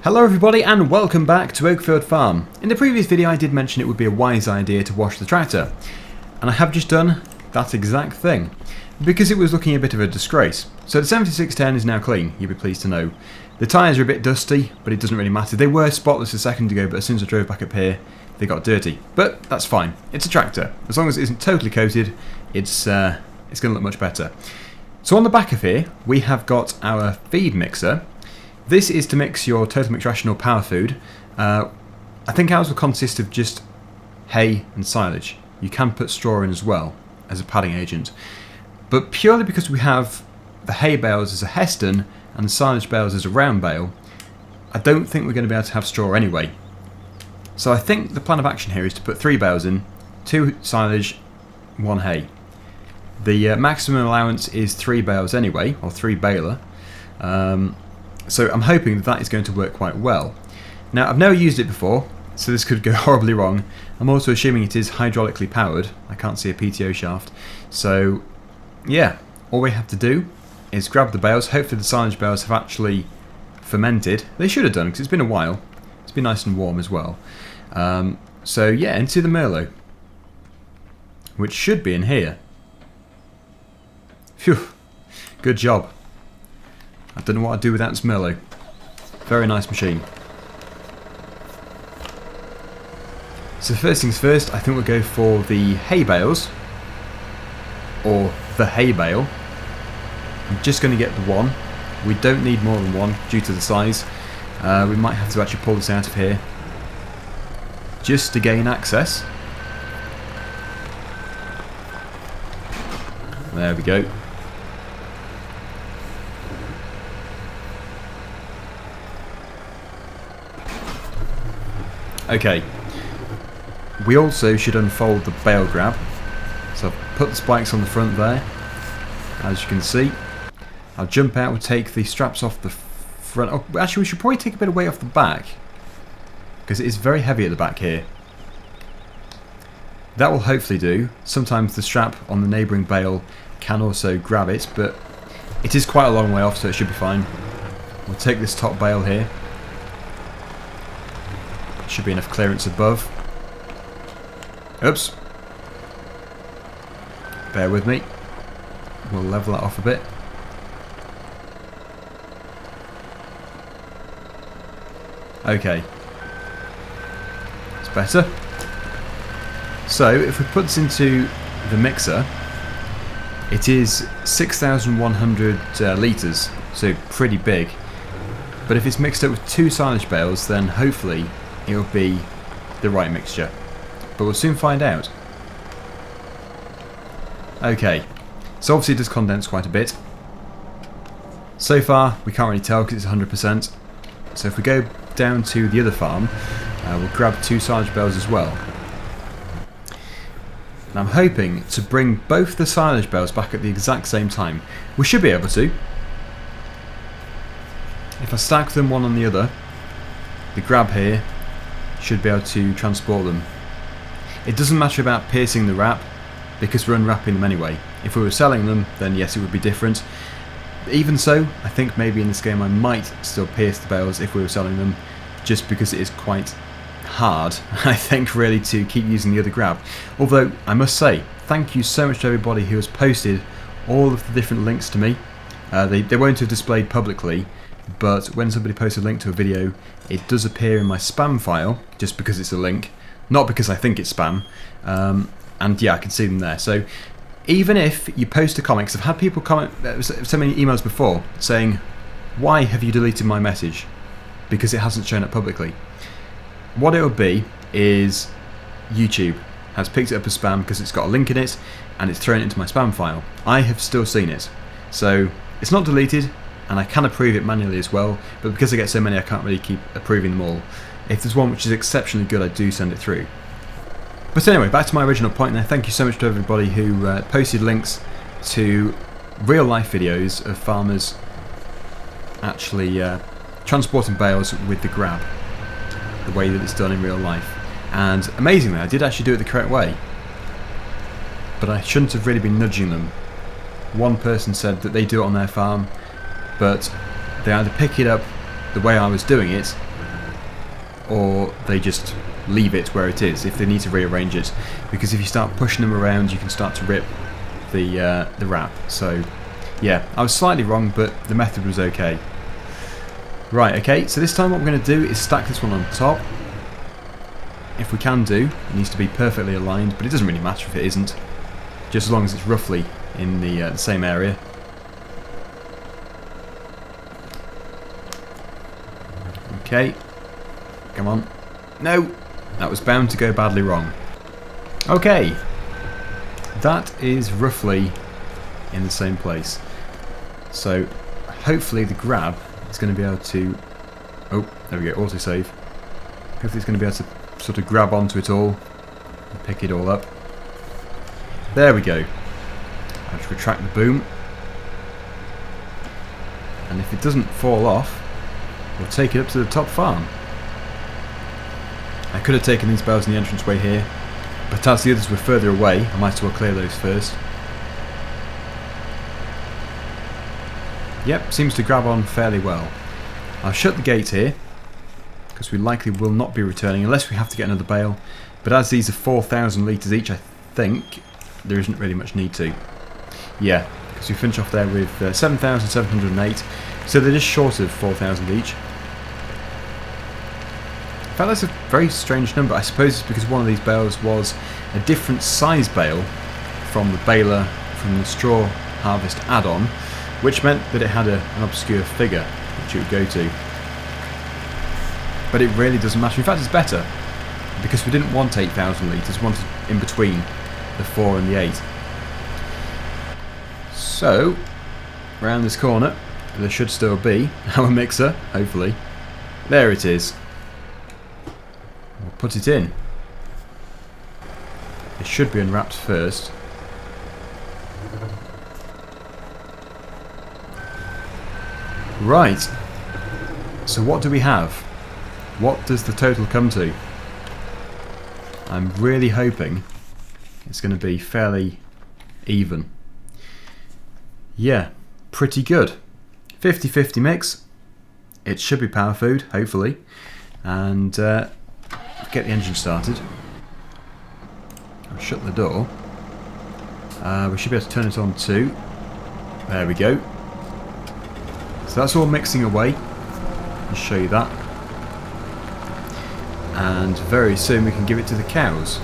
Hello everybody and welcome back to Oakfield Farm. In the previous video I did mention it would be a wise idea to wash the tractor, and I have just done that exact thing because it was looking a bit of a disgrace. So the 7610 is now clean, you'll be pleased to know. The tyres are a bit dusty, but it doesn't really matter. They were spotless a second ago, but as soon as I drove back up here they got dirty. But that's fine, it's a tractor. As long as it isn't totally coated, it's going to look much better. So on the back of here we have got our feed mixer. This is to mix your total mix rational power food. I think ours will consist of just hay and silage. You can put straw in as well as a padding agent. But purely because we have the hay bales as a Heston and the silage bales as a round bale, I don't think we're going to be able to have straw anyway. So I think the plan of action here is to put 3 bales in, 2 silage, 1 hay. The maximum allowance is 3 bales anyway, or 3 baler. So I'm hoping that is going to work quite well. Now I've never used it before, so this could go horribly wrong. I'm also assuming it is hydraulically powered. I can't see a PTO shaft. So yeah, all we have to do is grab the bales. Hopefully the silage bales have actually fermented. They should have done because it's been a while. It's been nice and warm as well. So yeah, into the Merlo, which should be in here. Phew, good job. I don't know what I'd do without this Merlo. Very nice machine. So first things first, I think we'll go for the hay bales, or the hay bale. I'm just going to get the one. We don't need more than one due to the size. We might have to actually pull this out of here just to gain access. There we go. Okay, we also should unfold the bale grab. So I've put the spikes on the front there, as you can see. I'll jump out and take the straps off the front. Oh, actually we should probably take a bit of weight off the back, because it is very heavy at the back here. That will hopefully do. Sometimes the strap on the neighbouring bale can also grab it, but it is quite a long way off, so it should be fine. We'll take this top bale here. Should be enough clearance above. Oops. Bear with me. We'll level that off a bit. Okay. It's better. So if we put this into the mixer, it is 6,100 litres, so pretty big. But if it's mixed up with 2 silage bales, then hopefully it'll be the right mixture, but we'll soon find out. Okay, so obviously it does condense quite a bit. So far we can't really tell because it's 100%. So if we go down to the other farm, we'll grab 2 silage bales as well. And I'm hoping to bring both the silage bales back at the exact same time. We should be able to. If I stack them one on the other, the grab here should be able to transport them. It doesn't matter about piercing the wrap because we're unwrapping them anyway. If we were selling them, then yes, it would be different. Even so, I think maybe in this game I might still pierce the bales if we were selling them, just because it is quite hard, I think, really, to keep using the other grab. Although I must say, thank you so much to everybody who has posted all of the different links to me. They won't have displayed publicly, but when somebody posts a link to a video, it does appear in my spam file, just because it's a link, not because I think it's spam. And yeah, I can see them there. So even if you post a comment, 'cause I've had people comment, so many emails before, saying, why have you deleted my message? Because it hasn't shown up publicly. What it'll be is YouTube has picked it up as spam because it's got a link in it, and it's thrown it into my spam file. I have still seen it. So it's not deleted, and I can approve it manually as well, but because I get so many I can't really keep approving them all. If there's one which is exceptionally good, I do send it through. But anyway, back to my original point there. Thank you so much to everybody who posted links to real life videos of farmers actually transporting bales with the grab, the way that it's done in real life. And amazingly, I did actually do it the correct way, but I shouldn't have really been nudging them. One person said that they do it on their farm, but they either pick it up the way I was doing it, or they just leave it where it is if they need to rearrange it, because if you start pushing them around you can start to rip the wrap. So yeah, I was slightly wrong, but the method was okay. Right, okay, so this time what we're going to do is stack this one on top. If we can do, it needs to be perfectly aligned, but it doesn't really matter if it isn't, just as long as it's roughly in the same area. Okay, come on. No, that was bound to go badly wrong. Okay, that is roughly in the same place. So hopefully the grab is going to be able to... Oh, there we go, autosave. Hopefully it's going to be able to sort of grab onto it all and pick it all up. There we go. I'll just retract the boom. And if it doesn't fall off, we'll take it up to the top farm. I could have taken these bales in the entranceway here, but as the others were further away, I might as well clear those first. Yep, seems to grab on fairly well. I'll shut the gate here, because we likely will not be returning unless we have to get another bale. But as these are 4,000 litres each, I think there isn't really much need to. Yeah, because we finish off there with 7,708, so they're just short of 4,000 each. In fact, that's a very strange number. I suppose it's because one of these bales was a different size bale from the baler from the straw harvest add-on, which meant that it had an obscure figure which it would go to. But it really doesn't matter. In fact, it's better, because we didn't want 8,000 litres, we wanted in between the 4 and the 8. So, round this corner, there should still be our mixer, hopefully. There it is. We'll put it in. It should be unwrapped first. Right. So what do we have? What does the total come to? I'm really hoping it's going to be fairly even. Yeah, pretty good. 50-50 mix. It should be power food, hopefully. And get the engine started. I'll shut the door. We should be able to turn it on too. There we go. So that's all mixing away. I'll show you that. And very soon we can give it to the cows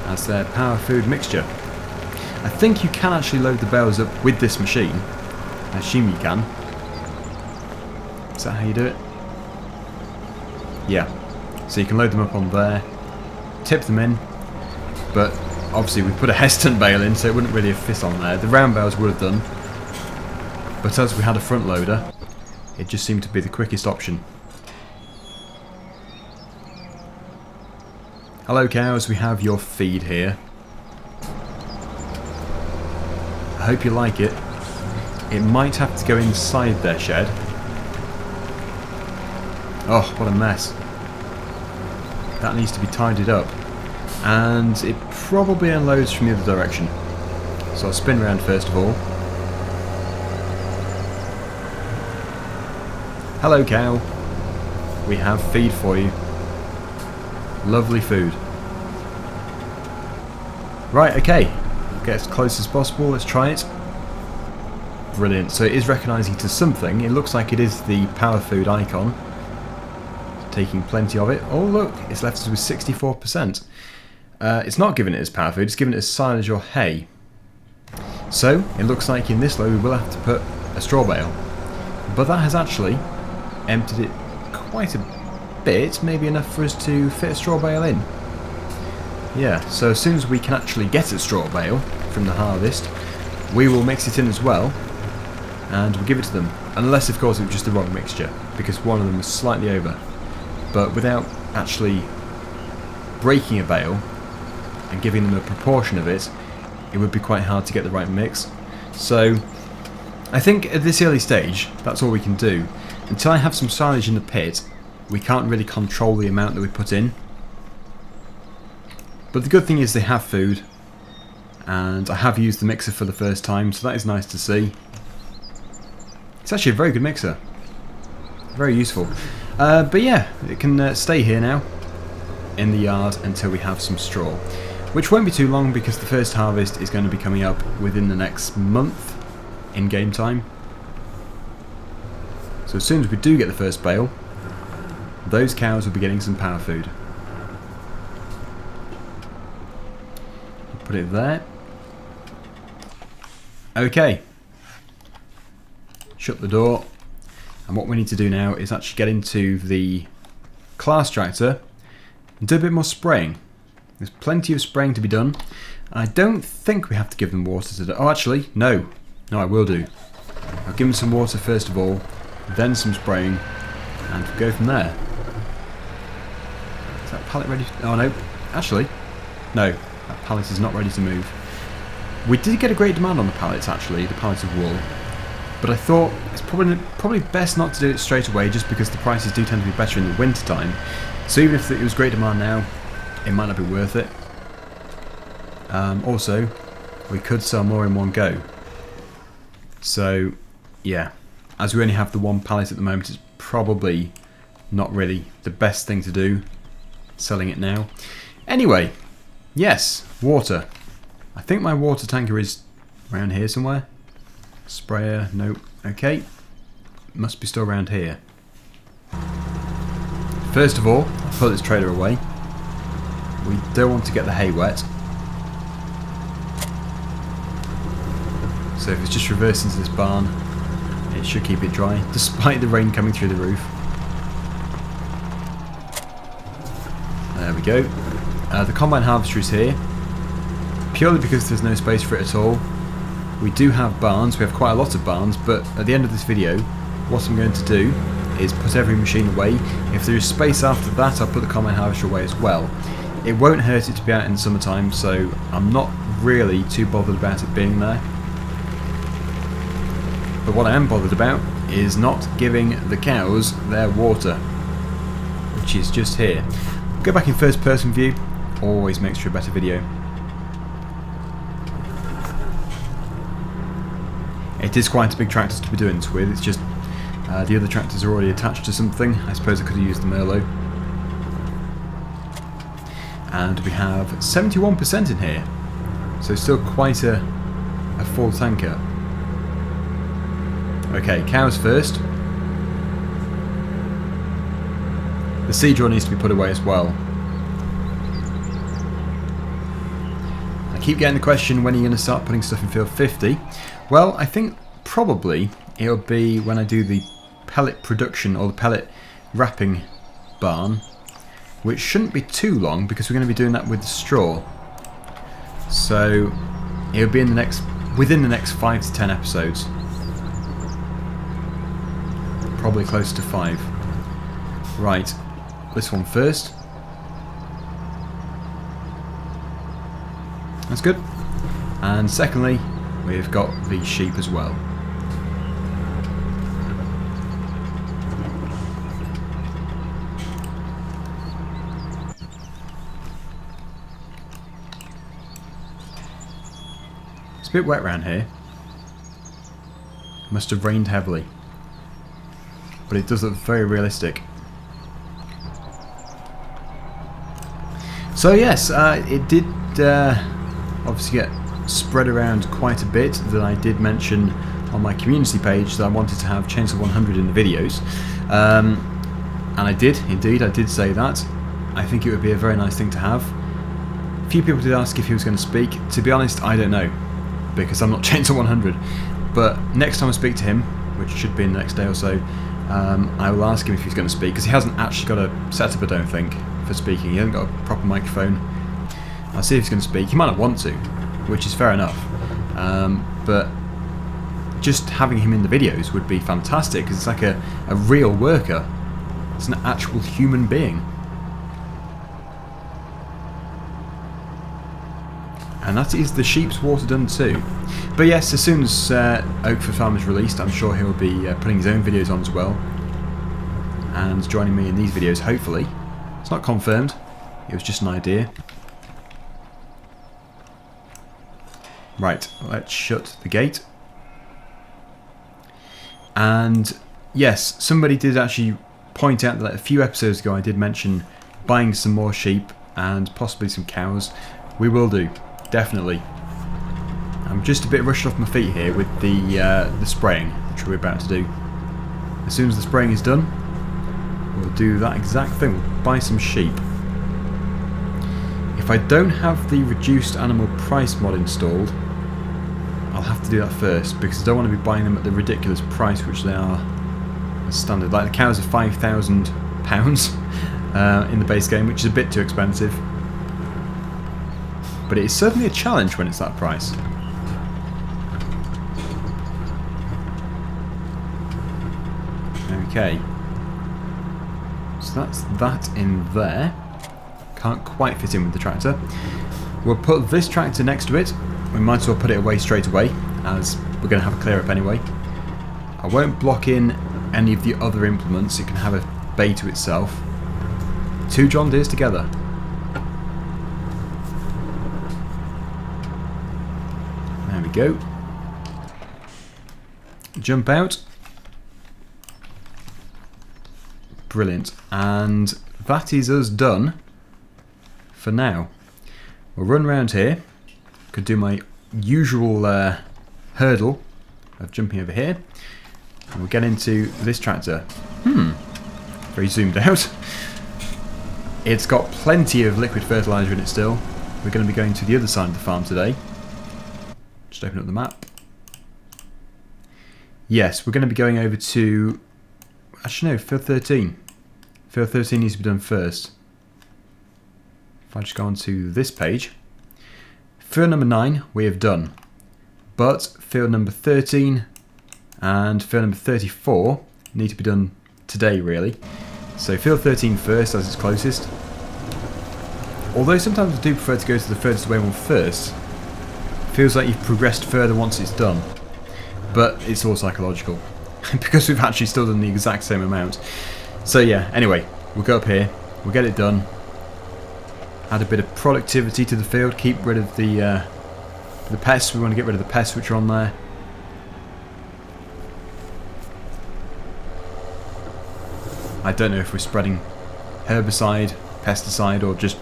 as their power food mixture. I think you can actually load the bales up with this machine. I assume you can. Is that how you do it? Yeah. So you can load them up on there, tip them in, but obviously we put a Heston bale in, so it wouldn't really have fit on there. The round bales would have done, but as we had a front loader, it just seemed to be the quickest option. Hello cows, we have your feed here. I hope you like it. It might have to go inside their shed. Oh, what a mess. That needs to be tidied up. And it probably unloads from the other direction. So I'll spin round first of all. Hello cow. We have feed for you. Lovely food. Right, okay. Get as close as possible. Let's try it. Brilliant. So it is recognising to something. It looks like it is the power food icon. Taking plenty of it. Oh look, it's left us with 64%. It's not giving it as power food, it's giving it as silage or hay. So it looks like in this load we will have to put a straw bale. But that has actually emptied it quite a bit, maybe enough for us to fit a straw bale in. Yeah, so as soon as we can actually get a straw bale from the harvest, we will mix it in as well, and we'll give it to them. Unless of course it was just the wrong mixture, because one of them was slightly over. But without actually breaking a bale and giving them a proportion of it, it would be quite hard to get the right mix. So I think at this early stage, that's all we can do. Until I have some silage in the pit, we can't really control the amount that we put in. But the good thing is they have food, and I have used the mixer for the first time, so that is nice to see. It's actually a very good mixer. very useful. But yeah, it can stay here now in the yard until we have some straw, which won't be too long because the first harvest is going to be coming up within the next month in game time. So as soon as we do get the first bale, those cows will be getting some power food. Put it there. Okay. Shut the door. And what we need to do now is actually get into the Claas tractor and do a bit more spraying. There's plenty of spraying to be done. I don't think we have to give them water today. Oh, actually, no. No, I will do. I'll give them some water first of all, then some spraying, and go from there. Is that pallet ready? Oh, no. Actually, no. That pallet is not ready to move. We did get a great demand on the pallets, actually, the pallets of wool. But I thought it's probably best not to do it straight away, just because the prices do tend to be better in the winter time. So even if it was great demand now, it might not be worth it. Also, we could sell more in one go. So, yeah, as we only have the one pallet at the moment, it's probably not really the best thing to do, selling it now. Anyway, yes, water. I think my water tanker is around here somewhere. Sprayer, nope. Okay, must be still around here. First of all, I'll put this trailer away. We don't want to get the hay wet. So if it's just reversed into this barn, it should keep it dry, despite the rain coming through the roof. There we go. The combine harvester is here, purely because there's no space for it at all. We do have barns, we have quite a lot of barns, but at the end of this video, what I'm going to do is put every machine away. If there is space after that, I'll put the combine harvester away as well. It won't hurt it to be out in the summertime, so I'm not really too bothered about it being there. But what I am bothered about is not giving the cows their water, which is just here. Go back in first person view, always makes for a better video. It is quite a big tractor to be doing this with, it's just the other tractors are already attached to something. I suppose I could have used the Merlo. And we have 71% in here, so still quite a full tanker. Okay, cows first. The seed drawer needs to be put away as well. I keep getting the question, when are you going to start putting stuff in field 50? Well, I think probably it'll be when I do the pellet production or the pellet wrapping barn, which shouldn't be too long because we're going to be doing that with the straw. So it'll be within the next 5 to 10 episodes. Probably close to 5. Right, this one first. That's good. And secondly, we've got the sheep as well. It's a bit wet around here. Must have rained heavily. But it does look very realistic. So yes, it did obviously get spread around quite a bit that I did mention on my community page that I wanted to have Chainsaw 100 in the videos. And I did, indeed, I did say that. I think it would be a very nice thing to have. A few people did ask if he was going to speak. To be honest, I don't know, because I'm not Chainsaw 100. But next time I speak to him, which should be in the next day or so, I will ask him if he's going to speak, because he hasn't actually got a setup, I don't think, for speaking. He hasn't got a proper microphone. I'll see if he's going to speak. He might not want to, which is fair enough. But just having him in the videos would be fantastic, because it's like a real worker. It's an actual human being. And that is the sheep's water done too. But yes, as soon as Oakfield Farm is released, I'm sure he'll be putting his own videos on as well, and joining me in these videos, hopefully. It's not confirmed, it was just an idea. Right, let's shut the gate. And yes, somebody did actually point out that a few episodes ago I did mention buying some more sheep and possibly some cows. We will do, definitely. I'm just a bit rushed off my feet here with the spraying, which we're about to do. As soon as the spraying is done, we'll do that exact thing. We'll buy some sheep. If I don't have the reduced animal price mod installed, I'll have to do that first, because I don't want to be buying them at the ridiculous price which they are as standard. Like the cows are £5,000 in the base game, which is a bit too expensive. But it is certainly a challenge when it's that price. Okay. So that's that in there. Can't quite fit in with the tractor. We'll put this tractor next to it. We might as well put it away straight away, as we're going to have a clear up anyway. I won't block in any of the other implements. It can have a bay to itself. 2 John Deeres together. There we go. Jump out. Brilliant. And that is us done for now. We'll run around here. Could do my usual hurdle of jumping over here. And we'll get into this tractor. Very zoomed out. It's got plenty of liquid fertiliser in it still. We're going to be going to the other side of the farm today. Just open up the map. Yes, we're going to be going over to... Actually no, field 13. Field 13 needs to be done first. If I just go on to this page. Field number 9 we have done. But field number 13 and field number 34 need to be done today really. So field 13 first as it's closest. Although sometimes I do prefer to go to the furthest away one first. Feels like you've progressed further once it's done. But it's all psychological. Because we've actually still done the exact same amount. So yeah, anyway, we'll go up here, we'll get it done. Add a bit of productivity to the field, keep rid of the pests. We want to get rid of the pests which are on there. I don't know if we're spreading herbicide, pesticide, or just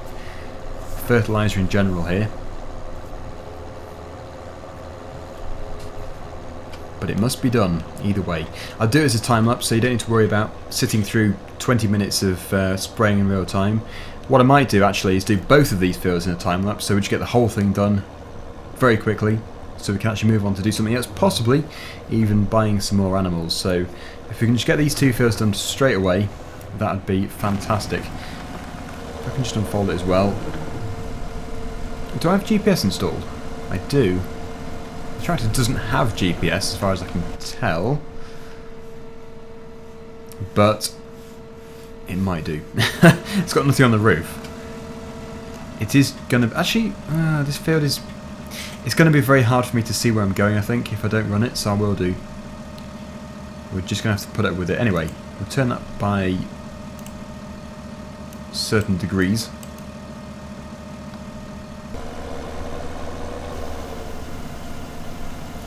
fertiliser in general here. But it must be done either way. I'll do it as a time lapse, so you don't need to worry about sitting through 20 minutes of spraying in real time. What I might do actually is do both of these fields in a time lapse, so we just get the whole thing done very quickly, so we can actually move on to do something else, possibly even buying some more animals. So if we can just get these 2 fields done straight away, that would be fantastic. If I can just unfold it as well. Do I have GPS installed? I do. The tractor doesn't have GPS as far as I can tell, but it might do. It's got nothing on the roof. It is going to... Actually, this field is... It's going to be very hard for me to see where I'm going, I think, if I don't run it, so I will do. We're just going to have to put up with it. Anyway, we'll turn that by certain degrees.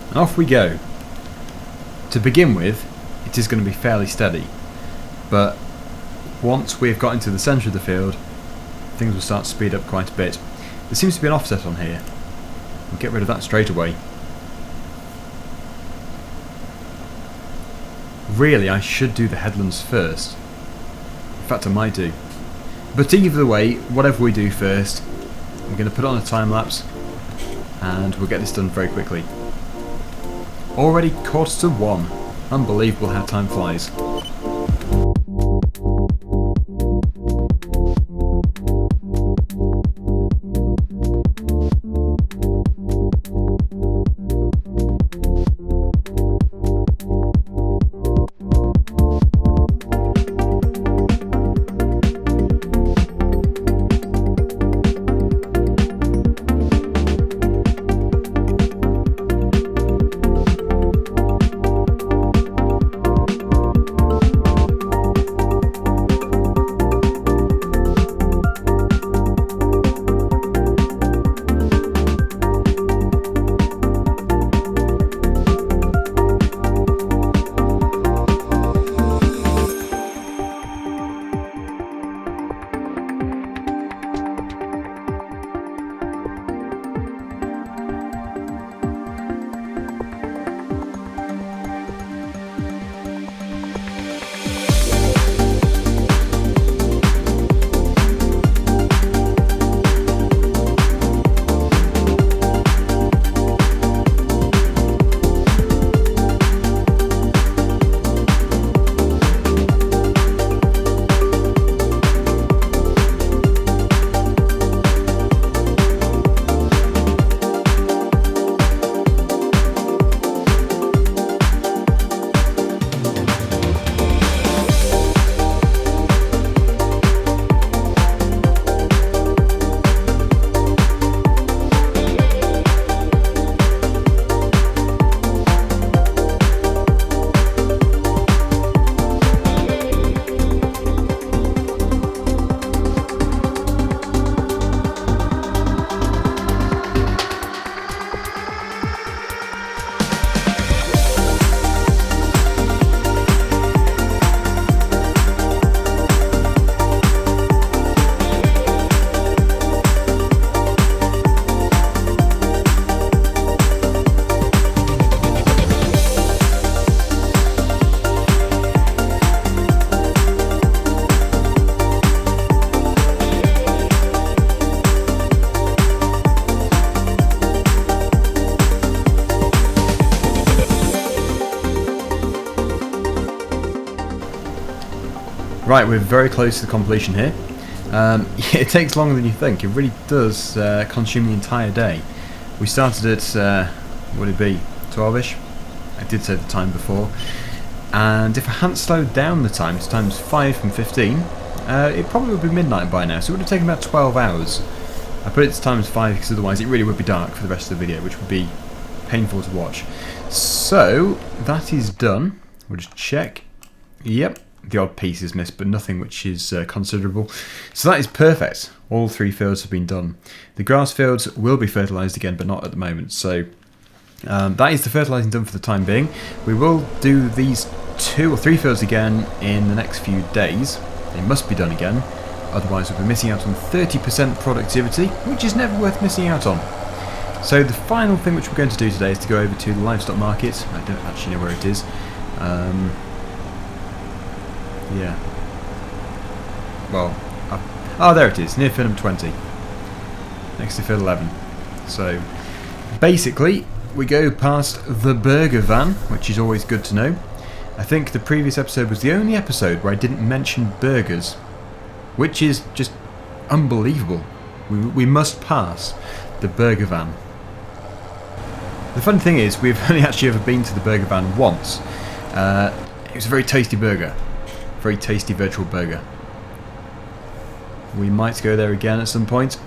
And off we go. To begin with, it is going to be fairly steady, but once we've got into the centre of the field, things will start to speed up quite a bit. There seems to be an offset on here. We'll get rid of that straight away. Really, I should do the headlands first. In fact, I might do. But either way, whatever we do first, I'm going to put on a time lapse and we'll get this done very quickly. Already 1:45. Unbelievable how time flies. Right, we're very close to the completion here. It takes longer than you think. It really does consume the entire day. We started at, what would it be, 12ish? I did say the time before. And if I hadn't slowed down the time to times 5 from 15, it probably would be midnight by now, so it would have taken about 12 hours. I put it to times 5 because otherwise it really would be dark for the rest of the video, which would be painful to watch. So, that is done. We'll just check. Yep, the odd piece is missed, but nothing which is considerable. So that is perfect. All 3 fields have been done. The grass fields will be fertilised again, but not at the moment. So that is the fertilising done for the time being. We will do these 2 or 3 fields again in the next few days. They must be done again, otherwise we'll be missing out on 30% productivity, which is never worth missing out on. So the final thing which we're going to do today is to go over to the Livestock Market. I don't actually know where it is. Yeah. Well, oh, there it is, near field number 20. Next to field 11. So, basically, we go past the burger van, which is always good to know. I think the previous episode was the only episode where I didn't mention burgers, which is just unbelievable. We must pass the burger van. The funny thing is, we've only actually ever been to the burger van once. It was a very tasty burger. Very tasty virtual burger. We might go there again at some point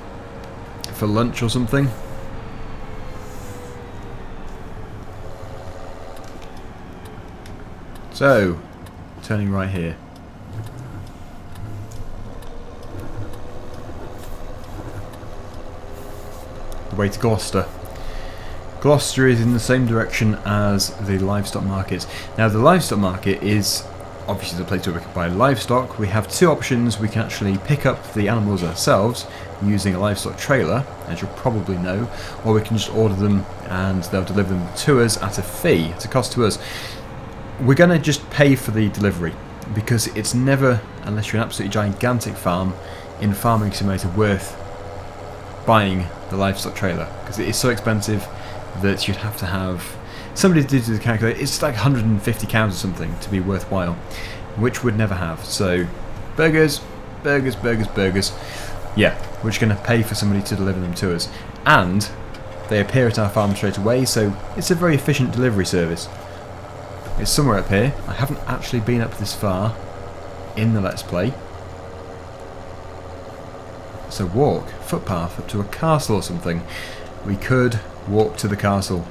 for lunch or something. So, turning right here. The way to Gloucester. Gloucester is in the same direction as the Livestock Market. Now the Livestock Market is obviously the place where we can buy livestock. We have 2 options. We can actually pick up the animals ourselves using a livestock trailer, as you'll probably know, or we can just order them and they'll deliver them to us at a fee, at a cost to us. We're going to just pay for the delivery because it's never, unless you're an absolutely gigantic farm in Farming Simulator, worth buying the livestock trailer because it is so expensive that you'd have to have somebody did the calculator. It's like 150 cows or something to be worthwhile, which would never have. So burgers, burgers, burgers, burgers. Yeah, we're just going to pay for somebody to deliver them to us, and they appear at our farm straight away, so it's a very efficient delivery service. It's somewhere up here. I haven't actually been up this far in the Let's Play. So walk, footpath up to a castle or something. We could walk to the castle.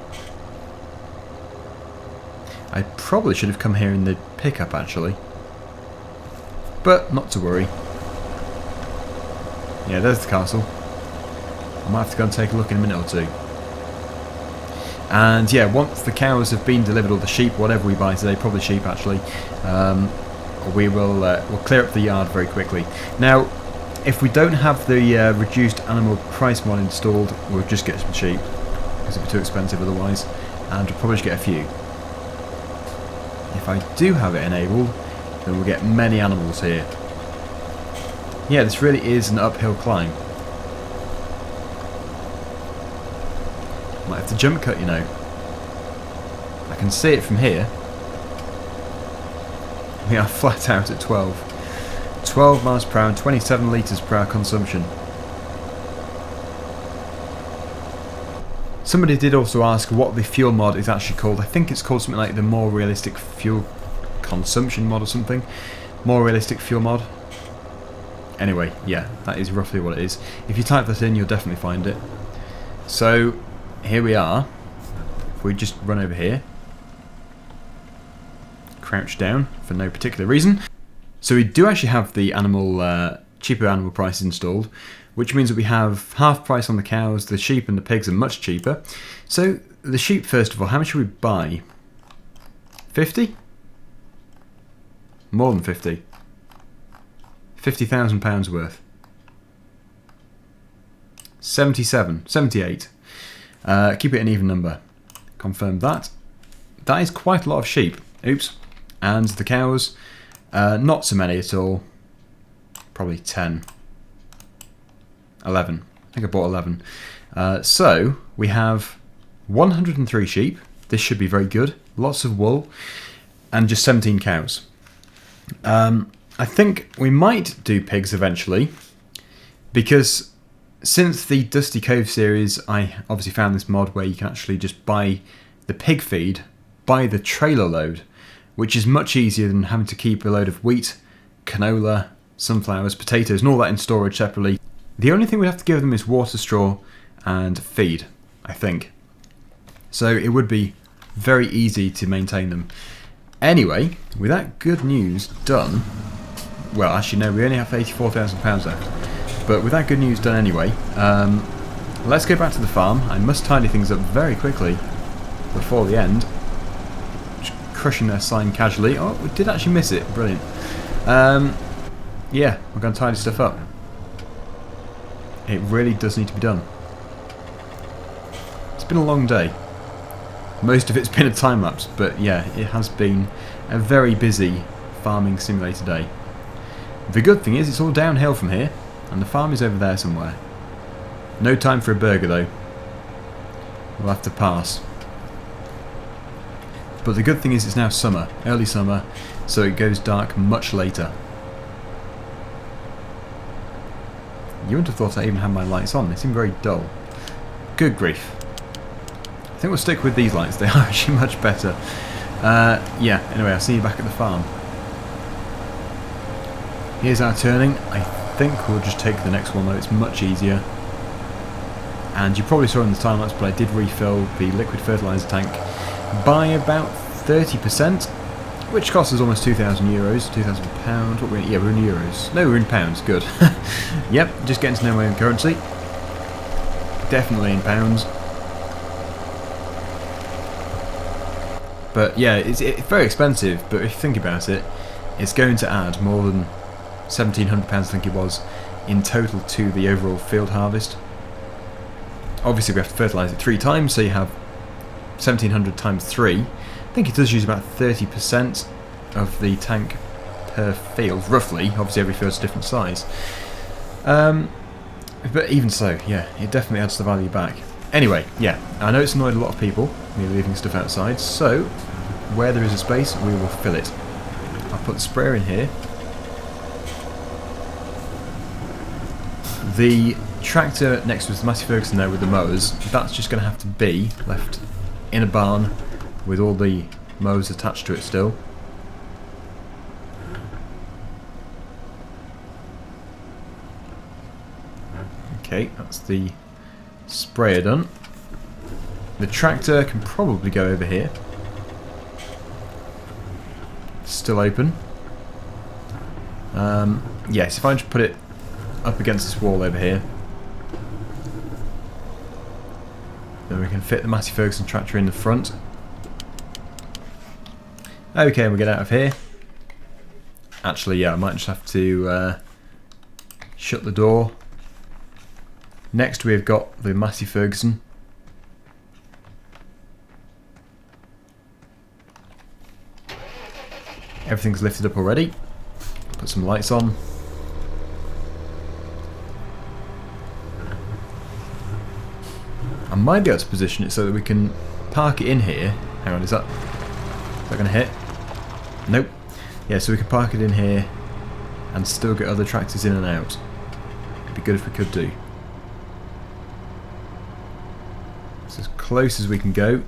I probably should have come here in the pickup actually, but not to worry. Yeah, there's the castle. I might have to go and take a look in a minute or two. And yeah, once the cows have been delivered, or the sheep, whatever we buy today, probably sheep actually, we'll clear up the yard very quickly. Now, if we don't have the reduced animal price mod installed, we'll just get some sheep because it'd be too expensive otherwise, and we'll probably just get a few. If I do have it enabled, then we'll get many animals here. Yeah, this really is an uphill climb. Might have to jump cut, you know. I can see it from here. We are flat out at 12. 12 miles per hour and 27 litres per hour consumption. Somebody did also ask what the fuel mod is actually called. I think it's called something like the More Realistic Fuel Consumption mod or something. More Realistic Fuel mod. Anyway, yeah, that is roughly what it is. If you type that in, you'll definitely find it. So, here we are. If we just run over here. Crouch down for no particular reason. So we do actually have the cheaper animal prices installed, which means that we have half price on the cows. The sheep and the pigs are much cheaper. So the sheep, first of all, how much should we buy? 50? More than 50. £50,000 worth. 77, 78. Keep it an even number. Confirm that. That is quite a lot of sheep. Oops. And the cows, not so many at all. Probably 10. 11. I think I bought 11. So, we have 103 sheep. This should be very good. Lots of wool. And just 17 cows. I think we might do pigs eventually, because since the Dusty Cove series, I obviously found this mod where you can actually just buy the pig feed by the trailer load, which is much easier than having to keep a load of wheat, canola, sunflowers, potatoes and all that in storage separately. The only thing we'd have to give them is water, straw and feed, I think. So it would be very easy to maintain them. Anyway, with that good news done, well actually no, we only have £84,000 left, but with that good news done anyway, let's go back to the farm. I must tidy things up very quickly before the end. Just crushing their sign casually. Oh, we did actually miss it, brilliant. Yeah, we're going to tidy stuff up. It really does need to be done. It's been a long day. Most of it's been a time lapse, but yeah, it has been a very busy farming simulator day. The good thing is it's all downhill from here, and the farm is over there somewhere. No time for a burger though. We'll have to pass. But the good thing is it's now summer, early summer, so it goes dark much later. You wouldn't have thought I even had my lights on, they seem very dull. Good grief. I think we'll stick with these lights, they are actually much better. Yeah, anyway, I'll see you back at the farm. Here's our turning. I think we'll just take the next one though, it's much easier. And you probably saw in the time lapse, but I did refill the liquid fertiliser tank by about 30%, which cost us almost €2,000, £2,000. What yeah, we're in euros. No, we're in pounds. Good. Yep, just getting to know my own currency. Definitely in pounds. But yeah, it's very expensive. But if you think about it, it's going to add more than £1,700, I think it was, in total to the overall field harvest. Obviously, we have to fertilise it 3 times, so you have 1,700 times 3. I think it does use about 30% of the tank per field, roughly. Obviously, every field's a different size. But even so, yeah, it definitely adds the value back. Anyway, yeah, I know it's annoyed a lot of people, me leaving stuff outside, so where there is a space, we will fill it. I'll put the sprayer in here. The tractor next to the Massey Ferguson there with the mowers, that's just going to have to be left in a barn with all the mowers attached to it still. Okay, that's the sprayer done. The tractor can probably go over here. It's still open. Yes, if I just put it up against this wall over here, then we can fit the Massey Ferguson tractor in the front. Okay, we'll get out of here. Actually, yeah, I might just have to shut the door. Next we've got the Massey Ferguson. Everything's lifted up already. Put some lights on. I might be able to position it so that we can park it in here. Hang on, is that going to hit? Nope. Yeah, so we can park it in here and still get other tractors in and out. It'd be good if we could do. It's as close as we can go.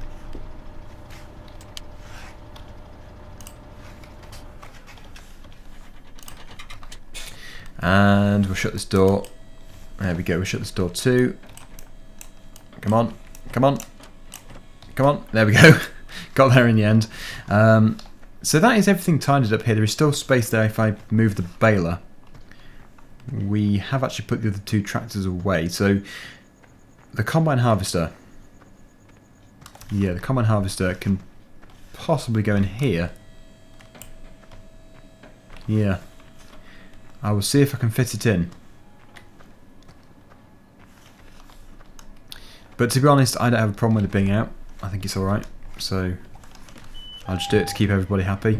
And we'll shut this door. There we go, we'll shut this door too. Come on, come on, come on. There we go. Got there in the end. So that is everything tidied up here. There is still space there if I move the baler. We have actually put the other 2 tractors away. So the combine harvester. Yeah, the combine harvester can possibly go in here. Yeah. I will see if I can fit it in. But to be honest, I don't have a problem with it being out. I think it's alright. So I'll just do it to keep everybody happy.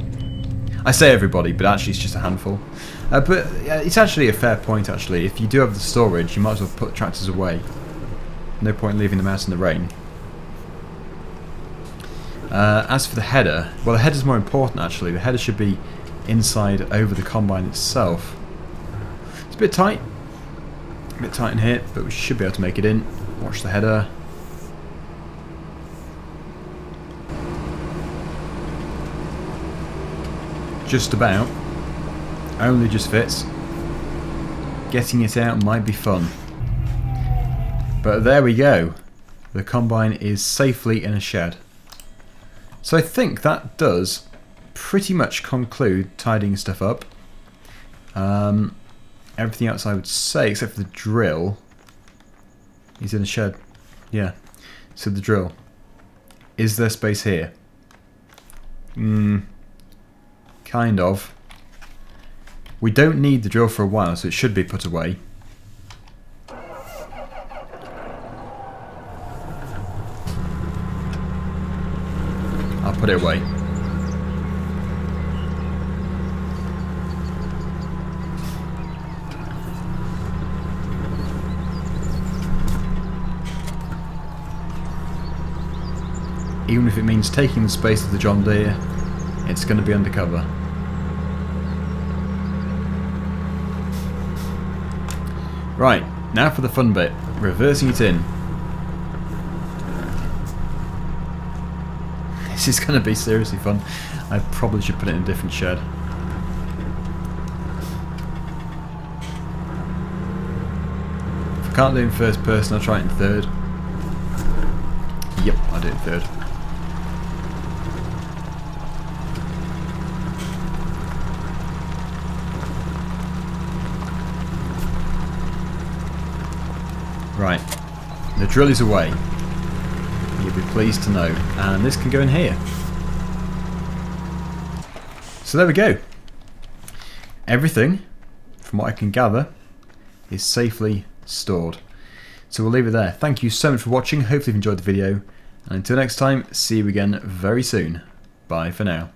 I say everybody, but actually it's just a handful. But it's actually a fair point, actually. If you do have the storage, you might as well put the tractors away. No point leaving them out in the rain. As for the header, well, the header's more important, actually. The header should be inside over the combine itself. It's a bit tight in here, but we should be able to make it in. Watch the header. Just about. Only just fits. Getting it out might be fun. But there we go. The combine is safely in a shed. So I think that does pretty much conclude tidying stuff up. Everything else I would say, except for the drill, is in a shed. Yeah. So the drill. Is there space here? Kind of. We don't need the drill for a while, so it should be put away. I'll put it away. Even if it means taking the space of the John Deere, it's going to be undercover. Right, now for the fun bit, reversing it in. This is going to be seriously fun. I probably should put it in a different shed. If I can't do it in first person, I'll try it in third. Yep, I'll do it in third. Right, the drill is away. You'll be pleased to know. And this can go in here. So there we go. Everything, from what I can gather, is safely stored. So we'll leave it there. Thank you so much for watching. Hopefully you've enjoyed the video. And until next time, see you again very soon. Bye for now.